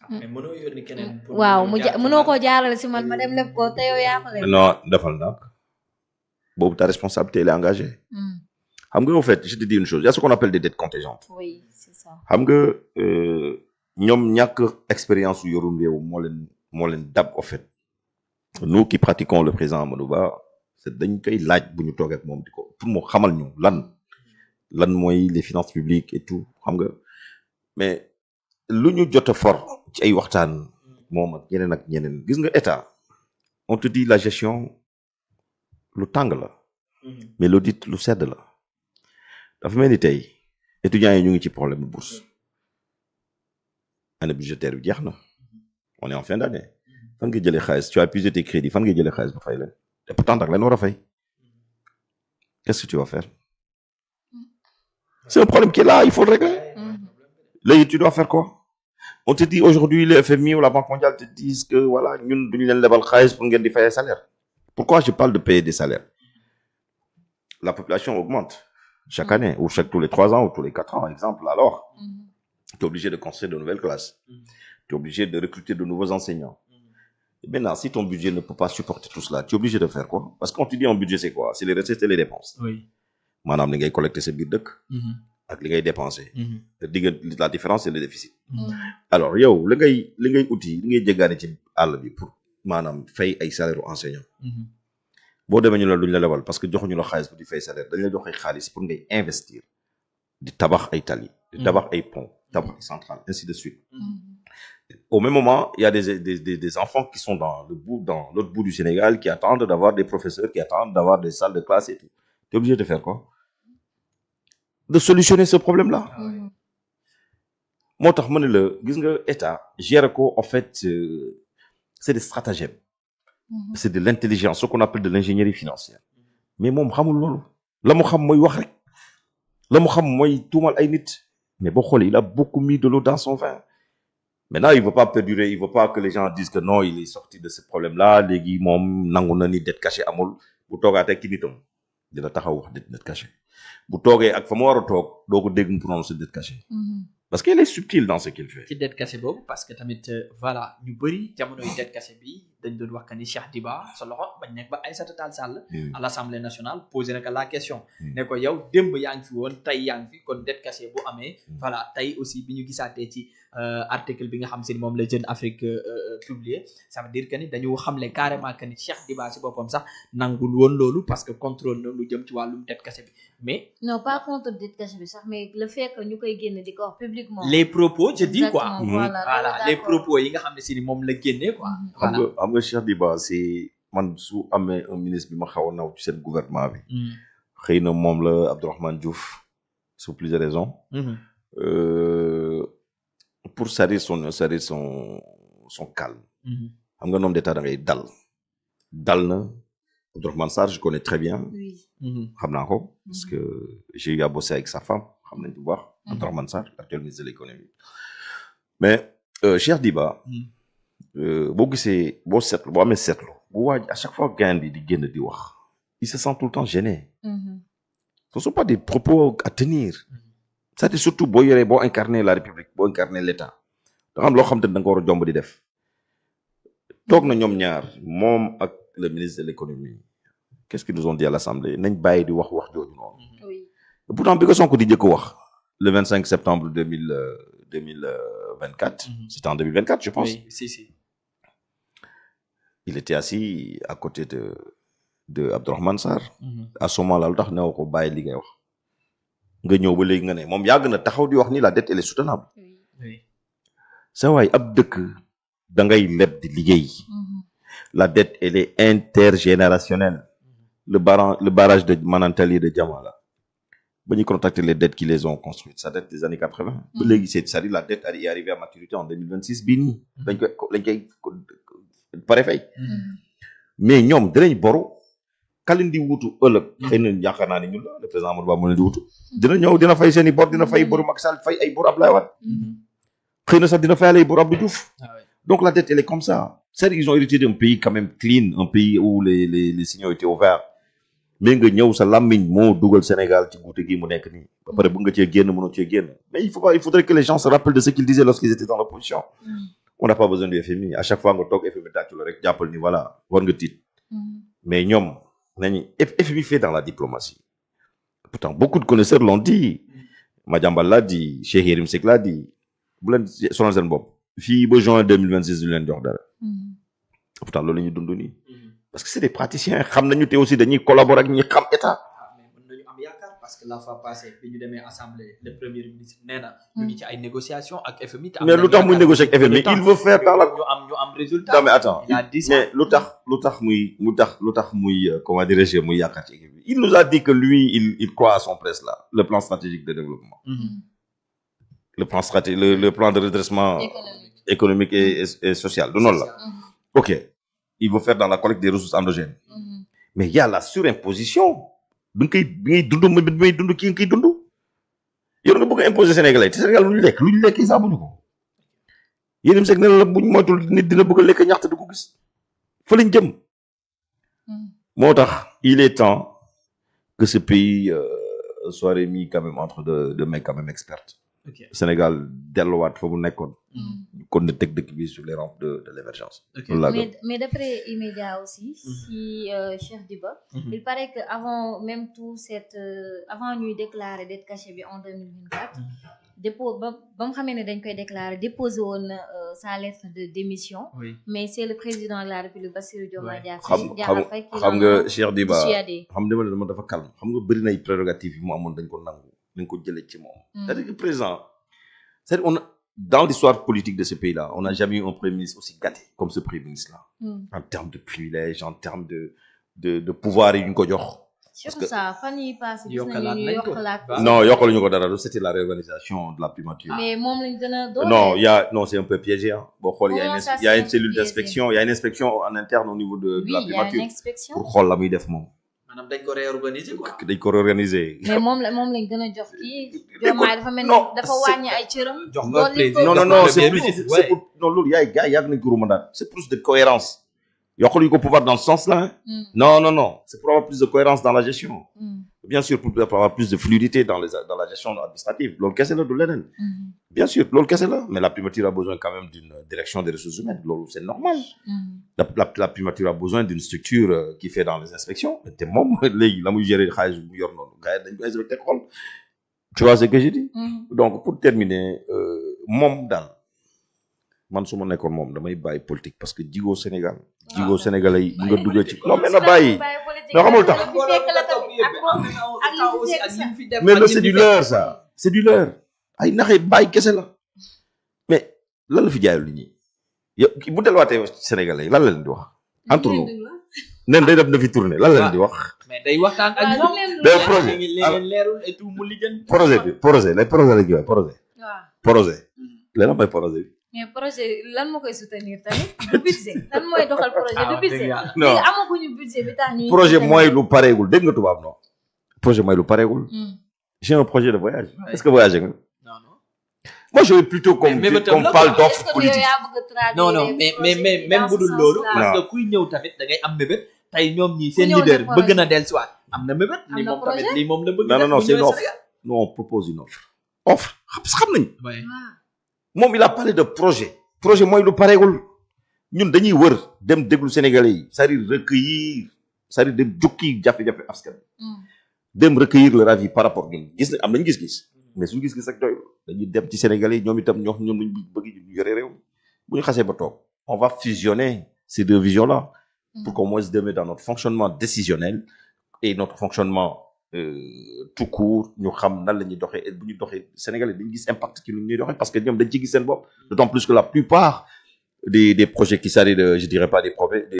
mais mënoo yónni keneen pour waaw mënoo koo jaarale si man ma dem leb ko te yow yaa ko leb. non defal nag boobu ta responsabilité elle est engagée. xam nga en fait je te dis une chose il y a ce qu'on appelle des dettes contingentes. oui c'est ça. xam nga ñoom ñàkk expérience yu yorum réew moo leen dab en fait nous qui pratiquons le président Amadou Ba c'est dañ koy laaj bu ñu toog ak moom di ko pour mu xamal ñu lan mooy les finances publiques et tout xam nga mais lu ñu jot a for ci ay waxtaan moom ak ñeneen gis nga état on te dit la gestion lu tàng la mais l'audit lu sedd la dafa mel ni tey étudiants yi ñu ngi ci problème de bourse année budgétaire bi jeex na on est en fin d'année fan nga jëlee xaalis tu as épuisé tes crédits fan nga jëlee xaalis ba fay leen te pourtant dag leen war a fay qu'est-ce que tu vas faire c'est un problème qui est là il faut le régler léegi tu dois faire quoi on te dit aujourd'hui le FMI ou la Banque mondiale te disent que voilà ñun duñu leen lebal xaalis pour ngeen di fay salaire pourquoi je parle de payer des salaires la population augmente chaque année ou tous les 3 ans ou tous les 4 ans exemple alors tu es obligé de construire de nouvelles classes tu es obligé de recruter de nouveaux enseignants et maintenant si ton budget ne peut pas supporter tout cela tu es obligé de faire quoi parce que quand tu dis un budget c'est quoi c'est les recettes et les dépenses maanaam li ngay collecter sa biir dëkk ak li ngay dépenser la différence c'est le déficit alors yow li ngay uti li ngay jéggaane ci àll bi pour maanaam fay ay salaire aux enseignants boo demee ñu la duñ la lebal parce que joxuñu la xaalis pour di fay salaire dañ la jox ay xaalis pour ngay investir di tabax ay tali di tabax ay pont tabax ay centrales ainsi de suite au même moment il y a des enfants qui sont dans l'autre bout du Sénégal qui attendent d'avoir des professeurs qui attendent d'avoir des salles de classe et tout t'es obligé de faire quoi de solutionner ce problème-là moo tax ma ne la gis nga état gère ko en fait c'est des stratagèmes c'est de l'intelligence ce qu'on appelle de l'ingénierie financière mais moom xamul loolu la mu xam mooy wax rek la mu xam mooy tuumal ay nit mais boo xoolee il a beaucoup mis de l'eau dans son vin maintenant il veut pas perdurer il veut pas que les gens disent que non il est sorti de ce problème-là léegi moom nangu na ni dette cachée amul bu toogaatee ki nitam dina taxaw wax dette cachée bu toogee ak fa mu war a toog doo ko dégg mu prononcer dette cachée parce qu'il est subtil dans ce qu'il fait. ci dette cachée boobu parce que tamit voilà ñu bëri jamonoy dette cachée bi dañ doon wax que ni Cheikh Diba sa loxo bañ nekk ba Aïssata Tall Sall à l'Assemblée nationale posé na ko la question ne ko yow démb yaa ngi fi woon tey yaa ngi fi kon dette cachée bu amee voilà tey aussi bi ñu gisaatee ci article bi nga xam si ni moom la Jeune Afrique publié ça veut dire que ni dañu xamle carrément que ni Cheikh Diba si boppam sax nangul woon loolu parce que contrôle na lu jëm ci wàllum dette cachée bi mais non pas contre dette cachée bi sax mais le fait que ñu koy génn di ko wax publiquement les propos je dis quoi voilà les propos yi nga xam ne si ni moom la génnee quoi xam nga Cheikh Diba c'est man su amee un ministre bi ma xaw a naw ci seen gouvernement bi xëy na moom la Abdourahmane Diouf sous plusieurs raisons pour salir son calme xam nga homme d'état da ngay dal na Abdourahmane Sarr je connais très bien xam naa ko parce que j'ai eu à bosser avec sa femme xam nañ bu baax Abdourahmane Sarr l'actuel ministre de l'économie mais Cheikh Diba boo gisee boo amee seetlu bu waaj à chaque fois gain bi di génn di wax il se sent tout le temps gêné ce ne sont pas des propos à tenir c'est surtout boo yoree boo incarner la République boo incarner l'État da nga am loo xam te ne da nga ko war a jomb di def toog na ñoom ñaar moom ak le ministre de l'économie qu'est-ce qu'ils nous ont dit à l'Assemblée nañ bàyyi di wax jooju noonu pourtant bi ko Sonko di njëkk wax le 25 septembre 2024 c'était en 2024 je pense oui si il était assis à côté de Abdourahmane Sarr à ce moment-là lu tax new ko bàyyi li ngay wax nga ñëw ba léegi nga ne moom yàgg na taxaw di wax ni la dette elle est soutenable sa waay ab dëkk da ngay leb di liggéey la dette elle est intergénérationnelle le barrage de Manantali de Diamala ba ñu contacter les dettes qui les ont construites ça date des années 80 ba léegi c'est-à-dire la dette est arrivée à maturité en 2026 bii nii lañ koy pare fay mais ñoom dinañ boru kalin di wutu ëllëg xëy na yaakaar naa ni ñun la le président Amadou Ba mu leen di wutu dina ñëw dina fay seen i bor dina fay boru Macky Sall fay ay bor Abdoulaye Wade xëy na sax dina fay ay bor Abdou Diouf donc la dette elle est comme ça c'est-à-dire ils ont hérité d'un pays quand même clean un pays où les signaux étaient ouverts mais nga ñëw sa làmmiñ moo dugal Sénégal ci guute gi mu nekk nii ba pare bu nga cee génn mënoo cee génn mais il faudrait que les gens se rappellent de ce qu'ils disaient lorsqu'ils étaient dans l'opposition on n'a pas besoin du FMI à chaque fois nga toog FMI tàccu la rek jàppal ni voilà war nga tiit mais ñoom nañu FMI fait dans la diplomatie pourtant beaucoup de connaisseurs l'ont dit Madiambal l'a dit Cheikh Yérim Seck l'a dit bu leen sonal seen bopp fii ba juin 2026 ñu leen jox dara pourtant loolu la ñu dund nii parce que c'est des praticiens xam nañu te aussi dañuy collaborer ak ñi xam état mais mën nañu am yaakaar parce que la fois passée bi ñu demee assemblée le premier ministre nee na ñu ngi ci ay négociations ak FMI mais lu tax muy négocier ak FMI il veut faire dans la ñu am résultat non mais attends il a dit ça mais lu tax muy comment dirais-je muy yaakaar ci équipe bi il nous a dit que lui il croit à son presse là le plan stratégique de développement le plan de redressement économique et social du noonu la ok il veut faire dans la collecte des ressources endogènes mais il y a la surimposition bi ngay dund bi may dund kii nga koy dund yow nga bëgg a imposer Sénégalais te Sénégal lu ñu lekk yi saabuñu ko Yérim Seck ne la buñ moytul nit dina bëgg a lekk ñaxte du ko gis fa lañ jëm moo tax il est temps que ce pays soit remis quand même entre de mains quand même expertes Sénégal delluwaat fa mu nekkoon kon ne teg dëkk bi sur les rampes de l'émergence mais d'après immédiat aussi si Cheikh Diba il paraît que avant même tout avant ñuy déclarer dette cachée bi en 2024 dépôt ba mu xamee ne dañ koy déclarer déposé woon sa lettre de démission mais c'est le président de la République Bassirou Diomaye Diakhar Faye xam nga Cheikh Diba xam dama dafa calme xam nga bëri nay prérogatives yi mu amoon dañ ko nangu dañ ko jëlee ci moom c'est-à-dire que président c'est-à-dire dans l'histoire politique de ce pays-là on n'a jamais eu un premier ministre aussi gâté comme ce premier ministre-là en termes de privilèges en termes de pouvoir yi ñu ko jox surtout ça fan yi passé gis nañu ñu yokkalaat non yokkaluñu ko dara c'était la réorganisation de la primature mais moom lañ gën a doole non c'est un peu piégé boo xool il y a une cellule d'inspection il y a une inspection en interne au niveau de la primature pour xool la muy def moom maanaam dañ ko réorganiser quoi. dañ ko réorganiser. mais moom lañ gën a jox kii. Diomaye dafa mel ni dafa wàññi ay cëram. jox nga président non c'est plus non loolu gars yi yàgg nañ ko ruumandaat c'est plus de cohérence yokkaluñu ko pouvoir dans ce sens-là non c'est pour avoir plus de cohérence dans la gestion bien sûr pour avoir plus de fluidité dans la gestion administrative loolu kese la du leneen bien sûr loolu kese la mais la primature a besoin quand même d'une direction des ressources humaines loolu c'est normal la primature a besoin d'une structure qui fait dans les inspections te moom léegi la muy gérer xaalis bu yor noonu gars yi dañ ko inspecté xool tu vois ce que je dis donc pour terminer moom daal man su ma nekkoon moom damay bàyyi politique parce que jigoo Sénégal jigoo Sénégalais yi nga duggee ci non mais na bàyyi non xamul tax mais là c'est du leurre ça c'est du leurre ay naxee bàyyi kese la mais lan la fi jaayul nit ñi yow bu delluwaatee Sénégalais yi lan la leen di wax entre nous nen day def na fi tourné lan la leen di wax mais day waxtaan ak ñoom day projet leen leerul et tout mu liggéey projet la projet léegi mooy projet bi mais projet lan moo koy soutenir tamit du budget lan mooy doxal projet du budget non amaguñu budget bi tax ñuy projet mooy lu pareegul dégg nga tubaab non projet mooy lu pareegul j'ai un projet de voyage est-ce que voyager nga moi je veux plutôt qu'on parle d'offre politique non mais même bu dul loolu parce que kuy ñëw tamit da ngay am mébét tey ñoom ñi seen leader bëgg na dellusiwaat am na mébét ni moom tamit lii moom la bëgg non c'est une offre non on propose une offre xam nañ moom il a parlé de projet mooy lu pareegul ñun dañuy wër dem déglu Sénégalais yi c'est-à-dire recueillir c'est-à-dire dem jukki jafe-jafe askan dem recueillir leur avis par rapport ñun gis na am nañ gis-gis mais suñu gis-gis rek doy dañuy dem ci Sénégalais yi ñoom itam ñoom lañ bëgg ñu yore réew bu ñu xasee ba toog on va fusionner ces deux visions-là pour qu'au moins demain dans notre fonctionnement décisionnel et notre fonctionnement tout court ñu xam nan la ñuy doxee et bu ñu doxee Sénégalais dañu gis impact ci lu ñuy doxee parce que ñoom dañ ci gis seen bopp d'autant plus que la plupart des projets qui s'arrêtent je dirais pas des